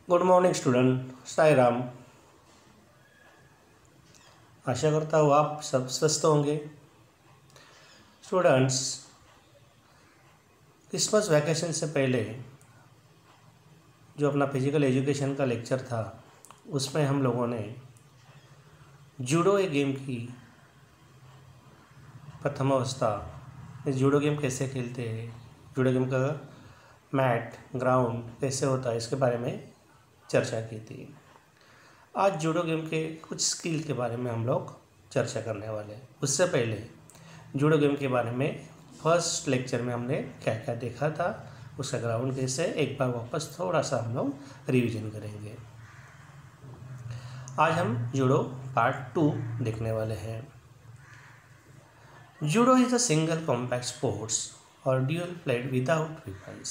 Good morning student. Sai Ram. आशा करता हूँ आप सब स्वस्थ होंगे। स्टूडेंट्स, क्रिसमस वैकेशन से पहले जो अपना फिजिकल एजुकेशन का लेक्चर था उसमें हम लोगों ने जूडो एक गेम की प्रथम अवस्था, इस जूडो गेम कैसे खेलते हैं, जूडो गेम का मैट ग्राउंड कैसे होता है, इसके बारे में चर्चा की थी। आज जूडो गेम के कुछ स्किल के बारे में हम लोग चर्चा करने वाले हैं। उससे पहले जूडो गेम के बारे में फर्स्ट लेक्चर में हमने क्या क्या देखा था, उसका ग्राउंड कैसे, एक बार वापस थोड़ा सा हम लोग रिवीजन करेंगे। आज हम जूडो पार्ट 2 देखने वाले हैं। Judo is a single compact sports और dual played without weapons.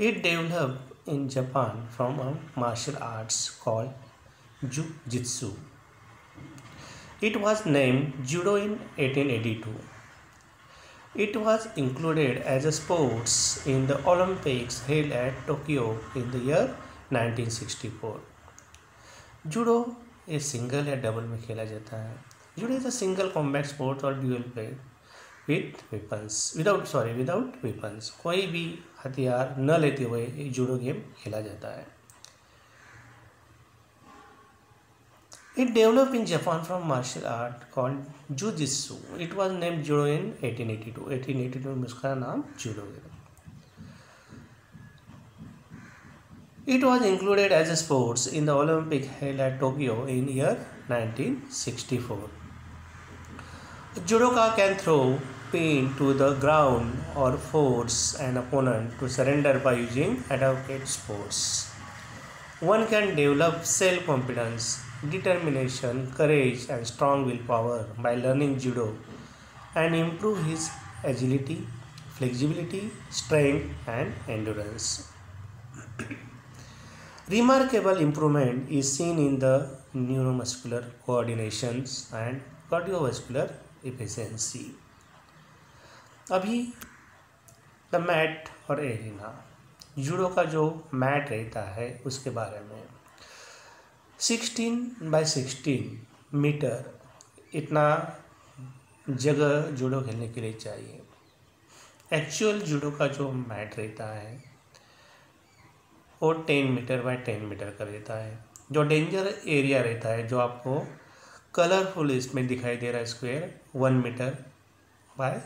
It developed in Japan from a martial arts called Jiu-Jitsu. It was named Judo in 1882. It was included as a sports in the Olympics held at Tokyo in the year 1964. Judo ये single या double में खेला जाता है। Judo is a single combat sport और dual play without weapons. कोई भी हथियार न लेते हुए ये जूडो गेम खेला जाता है। It developed in Japan from martial art called Jiu-Jitsu. It was named Judo in 1882. 1882 में उसका नाम जूडो है। It was included as a sports in the Olympic held at Tokyo in year 1964. Judoka can throw pin to the ground or force an opponent to surrender by using adequate force. One can develop self-confidence, determination, courage, and strong willpower by learning judo and improve his agility, flexibility, strength, and endurance. Remarkable improvement is seen in the neuromuscular coordinations and cardiovascular efficiency. अभी the mat और arena, judo का जो mat रहता है उसके बारे में 16x16 metre इतना जगह जूडो खेलने के लिए चाहिए। एक्चुअल जूडो का जो मैट रहता है वो 10 मीटर बाय 10 मीटर का रहता है। जो डेंजर एरिया रहता है, जो आपको कलरफुल इसमें दिखाई दे रहा है स्क्वायर, 1 मीटर बाय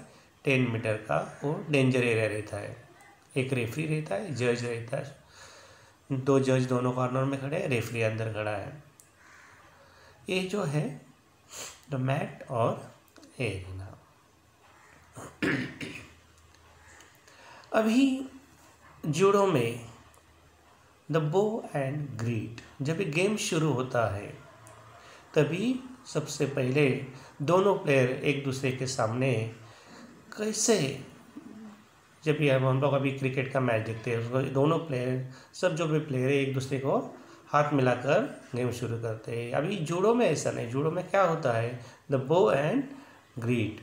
10 मीटर का वो डेंजर एरिया रहता है। एक रेफरी रहता है, जज रहता है, 2 जज दोनों कॉर्नर में खड़े हैं, रेफरी अंदर खड़ा है। ये जो है द मैट और एरिना। अभी जूडो में द बो एंड ग्रीड, जब ये गेम शुरू होता है तभी सबसे पहले दोनों प्लेयर एक दूसरे के सामने कैसे, जब ये हम लोग अभी क्रिकेट का मैच देखते हैं उसको दोनों प्लेयर, सब जो भी प्लेयर है एक दूसरे को हाथ मिलाकर गेम शुरू करते हैं। अभी जूडो में ऐसा नहीं। जूडो में क्या होता है, the bow and greed.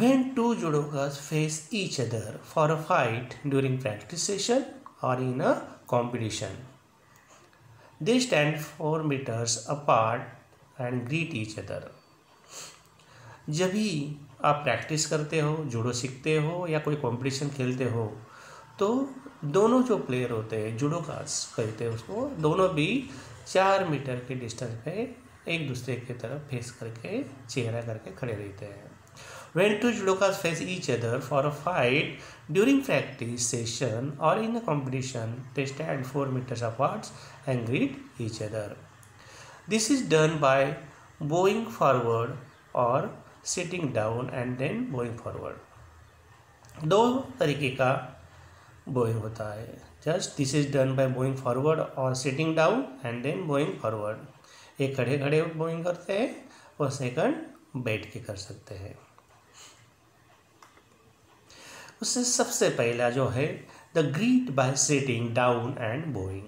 When two judokas face each other for a fight during practice session or in a competition, they stand 4 meters apart and greet each other. जब भी आप प्रैक्टिस करते हो, जूडो सीखते हो या कोई कंपटीशन खेलते हो, तो दोनों जो प्लेयर होते हैं, जुडोकास कहते हैं उसको, दोनों भी 4 मीटर के डिस्टेंस पे एक दूसरे की तरफ फेस करके चेहरा करके खड़े रहते हैं। When two judokas face each other for a fight during practice session or in a competition, they stand 4 meters apart and greet each other. This is done by bowing forward or sitting down and then bowing forward. दो तरीके का bowing होता है। Just this is done by bowing forward or sitting down and then bowing forward. एक खड़े खड़े bowing करते हैं और सेकंड बैठ के कर सकते हैं। उससे सबसे पहला जो है the greet bye sitting down and Boeing.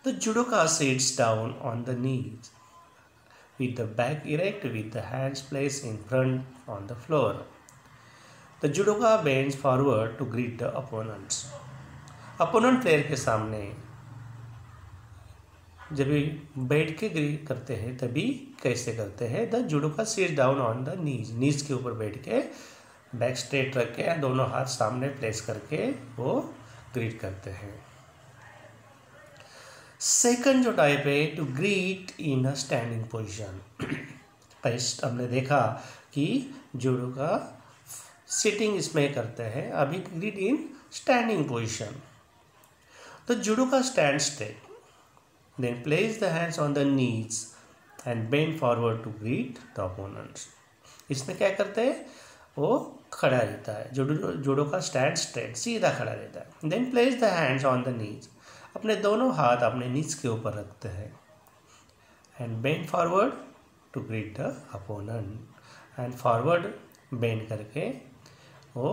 The judoka seats down on the knees with the back erect with the hands placed in front on the floor. The judoka bends forward to greet the opponents. Opponent player के सामने जब भी बैठ के grip करते हैं तभी कैसे करते हैं, the judoka seats down on the नीज के ऊपर बैठ के बैक स्ट्रेट रख के दोनों हाथ सामने प्लेस करके वो ग्रीट करते हैं। सेकंड जो टाइप है to greet in a standing position. First हमने देखा कि जूडो का सिटिंग इसमें करते हैं, अभी ग्रीट इन स्टैंडिंग पोजीशन। तो जूडो का stand straight, then place the hands on the knees and bend forward to greet the opponents. इसमें क्या करते हैं, वो खड़ा रहता है, जूडो का स्टैंड स्ट्रेट सीधा खड़ा रहता है। Then place the hands on the knees, अपने दोनों हाथ अपने नीज के ऊपर रखते हैं and bend forward to greet the opponent, and forward bend करके वो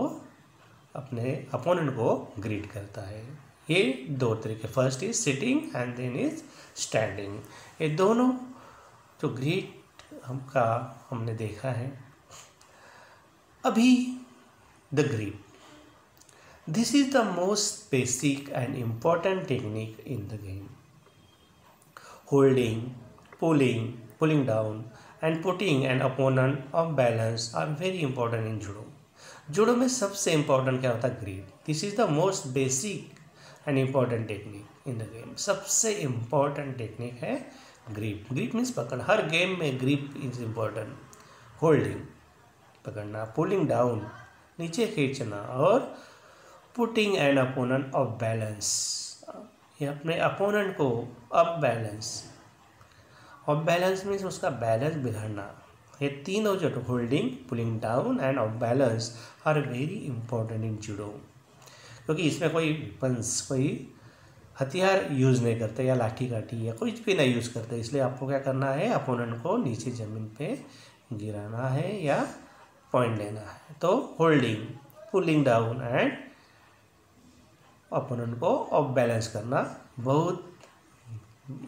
अपने अपोनेंट को ग्रीट करता है। ये दो तरीके, first is sitting and then is standing. ये दोनों जो ग्रीट हमने देखा है। अभी the grip, this is the most basic and important technique in the game. Holding, pulling down and putting an opponent off balance are very important in judo. Judo में सबसे important क्या होता है, grip. This is the most basic and important technique in the game. सबसे important technique है grip. Grip means पकड़, हर game में ग्रीप इज इम्पॉर्टेंट। होल्डिंग पकड़ना, पुलिंग डाउन नीचे खींचना, और putting an opponent off balance, ये अपने अपोनेंट को up balance. Off balance means उसका बैलेंस बिगड़ना। ये तीनों जो holding, pulling down and off balance are very important in judo, क्योंकि इसमें कोई वेपन्स, कोई हथियार यूज़ नहीं करते या लाठी काठी या कुछ भी नहीं यूज़ करते। इसलिए आपको क्या करना है, अपोनेंट को नीचे ज़मीन पे गिराना है या पॉइंट लेना है। तो holding, pulling down and opponent को ऑफ बैलेंस करना बहुत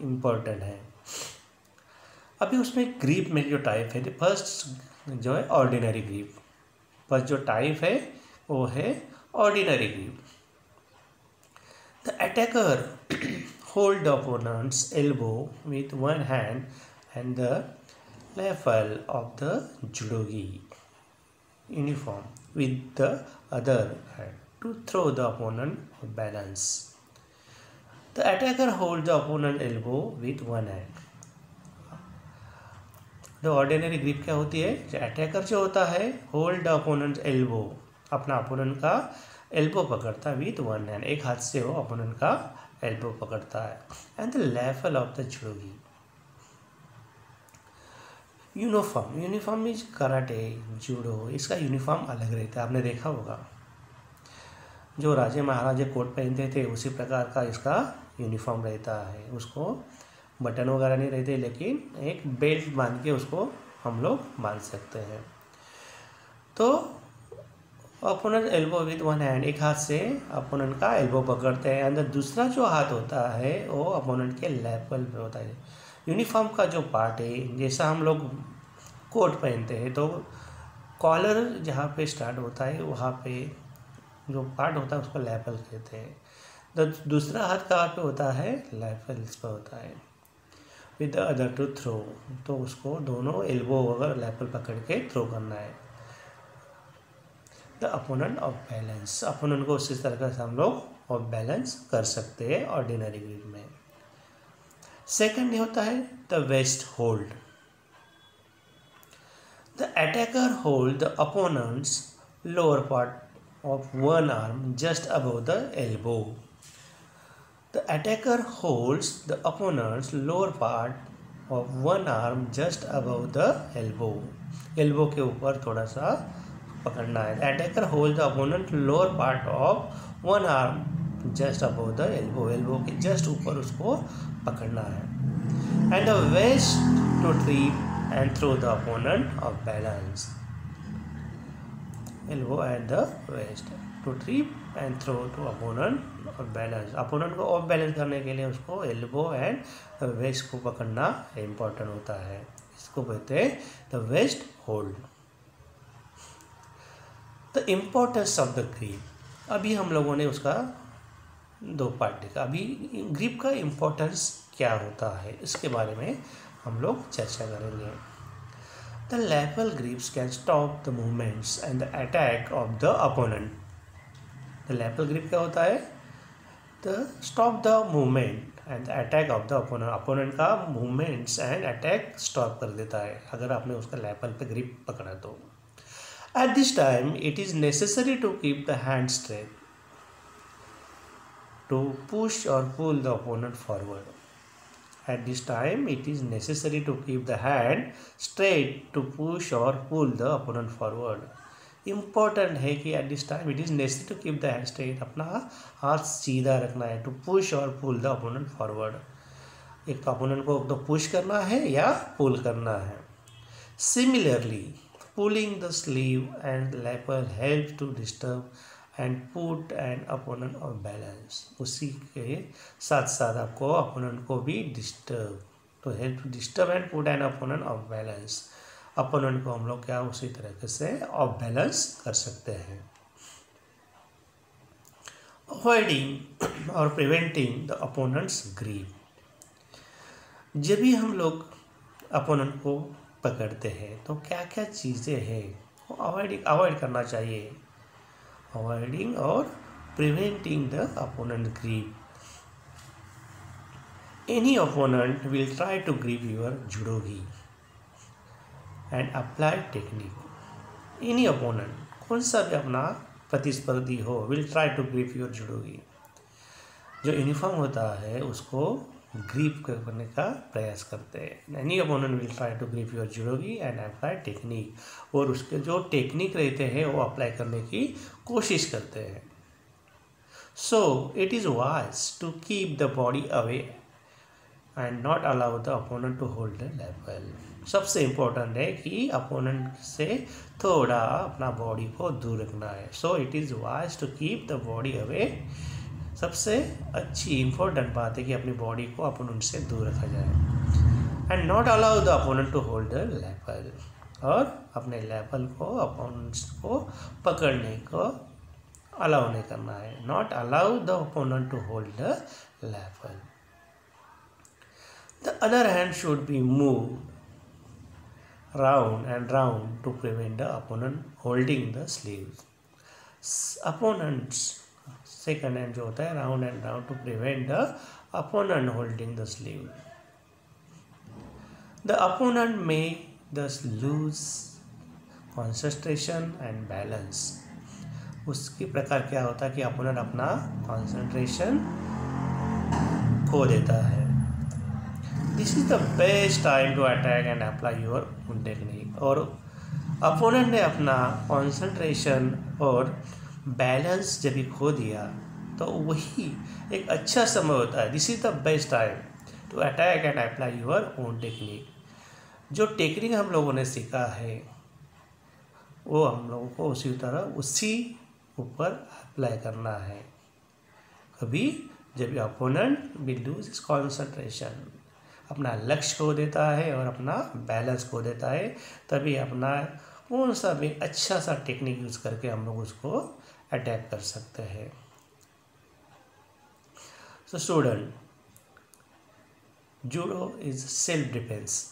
इम्पोर्टेंट है। अभी उसमें ग्रीप में जो टाइप है, फर्स्ट जो है ऑर्डिनरी ग्रीप। फर्स्ट जो टाइप है वो है ordinary grip. The attacker hold the opponent's elbow with one hand and the level of the judogi uniform with the other hand to throw the opponent off balance. The attacker holds the opponent elbow with one hand. The ordinary grip क्या होती है, जो attacker जो होता है hold the opponent elbow, अपना opponent का elbow पकड़ता है विथ वन हैंड, एक हाथ से वो अपोनेंट का एल्बो पकड़ता है। And the level of the judogi uniform, uniform means karate, judo, इसका यूनिफॉर्म अलग रहता है, आपने देखा होगा। जो राजे महाराजे कोट पहनते थे उसी प्रकार का इसका यूनिफॉर्म रहता है। उसको बटन वगैरह नहीं रहते, लेकिन एक बेल्ट बांध के उसको हम लोग बांध सकते हैं। तो opponent elbow with one hand, एक हाथ से अपोनेंट का एल्बो पकड़ते हैं, एंड दूसरा जो हाथ होता है वो अपोनेंट के लेवल पे होता है। यूनिफॉर्म का जो पार्ट है, जैसा हम लोग कोट पहनते हैं तो कॉलर जहाँ पे स्टार्ट होता है वहाँ पे जो पार्ट होता है उसको लेवल कहते हैं। तो दूसरा हाथ कहाँ पे होता है, लेवल्स पे होता है। With the other two throw, तो उसको दोनों एल्बो वगैरह लेवल पकड़ के थ्रो करना है। The opponent off balance, opponent को उसी तरह से हम लोग ऑफ बैलेंस कर सकते हैं ऑर्डिनरी ग्रिप में। सेकंड होता है the waist hold. The attacker hold the opponent's lower part of one arm just above the elbow. The attacker holds the opponent's lower part of one arm just above the elbow. Elbow के ऊपर थोड़ा सा पकड़ना है। The attacker holds the opponent's lower part of one arm just above the elbow. Elbow के just ऊपर उसको पकड़ना है। And the waist to trip and throw the opponent off balance. Elbow at the waist to trip and throw to opponent off balance. Opponent को of balance करने के लिए उसको एल्बो एंड वेस्ट को पकड़ना इम्पोर्टेंट होता है। इसको कहते हैं the waist hold. The importance of the grip, अभी हम लोगों ने उसका दो पार्टी का। अभी ग्रिप का इम्पोर्टेंस क्या होता है इसके बारे में हम लोग चर्चा करेंगे। The lapel grips can stop the movements and the attack of the opponent. The lapel grip क्या होता है? The stop the movement and the attack of the opponent. Opponent का मूवमेंट्स एंड अटैक स्टॉप कर देता है अगर आपने उसका लैपल पे ग्रिप पकड़ा तो। At this time it is necessary to keep the hand straight to push or pull the opponent forward. At this time, it is necessary to keep the hand straight to push or pull the opponent forward. Important है कि at this time it is necessary to keep the hand straight. अपना हाथ सीधा रखना है to push or pull the opponent forward. एक तो opponent को तो push करना है या pull करना है. Similarly, pulling the sleeve and lapel helps to disturb and put an opponent of balance. उसी के साथ साथ आपको opponent को भी disturb तो help to disturb and put an opponent of balance. opponent को हम लोग क्या उसी तरीके से off balance कर सकते हैं. Avoiding or preventing the opponent's grip. जब भी हम लोग opponent को पकड़ते हैं तो क्या क्या चीज़ें हैं वो अवॉइड करना चाहिए. Avoiding or preventing the opponent grip. Any opponent will try to grip your judogi and apply technique. Any opponent, कौन सा भी अपना प्रतिस्पर्धी हो, will try to grip your judogi. जो यूनिफॉर्म होता है उसको ग्रिप करने का प्रयास करते हैं. Any opponent will try to grip your judogi and apply technique. और उसके जो टेक्निक रहते हैं वो अप्लाई करने की कोशिश करते हैं. So it is wise to keep the body away and not allow the opponent to hold the lapel. सबसे इम्पोर्टेंट है कि अपोनेंट से थोड़ा अपना बॉडी को दूर रखना है. So it is wise to keep the body away. सबसे अच्छी इम्पोर्टेंट बात है कि अपनी बॉडी को अपोनेंट से दूर रखा जाए. And not allow the opponent to hold the lapel. और अपने लैपल को अपोनेंट्स को पकड़ने को अलाउ नहीं करना है. Not allow the opponent to hold the lapel. The other hand should be move round and round to prevent the opponent holding the sleeves. Opponent's second hand जो होता है round and round to prevent the opponent holding the sleeve. The opponent may thus lose concentration and balance. उसके प्रकार क्या होता है कि opponent अपना कॉन्सेंट्रेशन खो देता है. This is the best time to attack and apply your own technique. और अपोनेंट ने अपना कॉन्सेंट्रेशन और बैलेंस जब भी खो दिया तो वही एक अच्छा समय होता है. This is the best time to attack and apply your own technique. जो टेक्निक हम लोगों ने सीखा है वो हम लोगों को उसी तरह उसी ऊपर अप्लाई करना है. कभी जब opponent will lose his concentration, अपना लक्ष्य खो देता है और अपना बैलेंस खो देता है, तभी अपना कौन सा भी अच्छा सा टेक्निक यूज़ करके हम लोग उसको अटैक कर सकते हैं. So student, judo is self defence.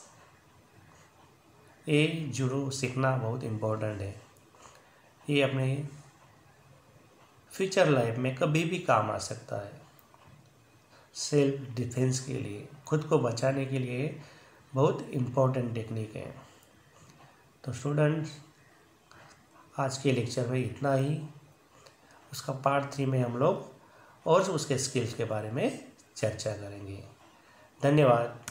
ये जूडो सीखना बहुत इम्पोर्टेंट है. ये अपने फ्यूचर लाइफ में कभी भी काम आ सकता है. सेल्फ डिफेंस के लिए, खुद को बचाने के लिए बहुत इम्पोर्टेंट टेक्निक है. तो स्टूडेंट्स, आज के लेक्चर में इतना ही. उसका पार्ट 3 में हम लोग और उसके स्किल्स के बारे में चर्चा करेंगे. धन्यवाद.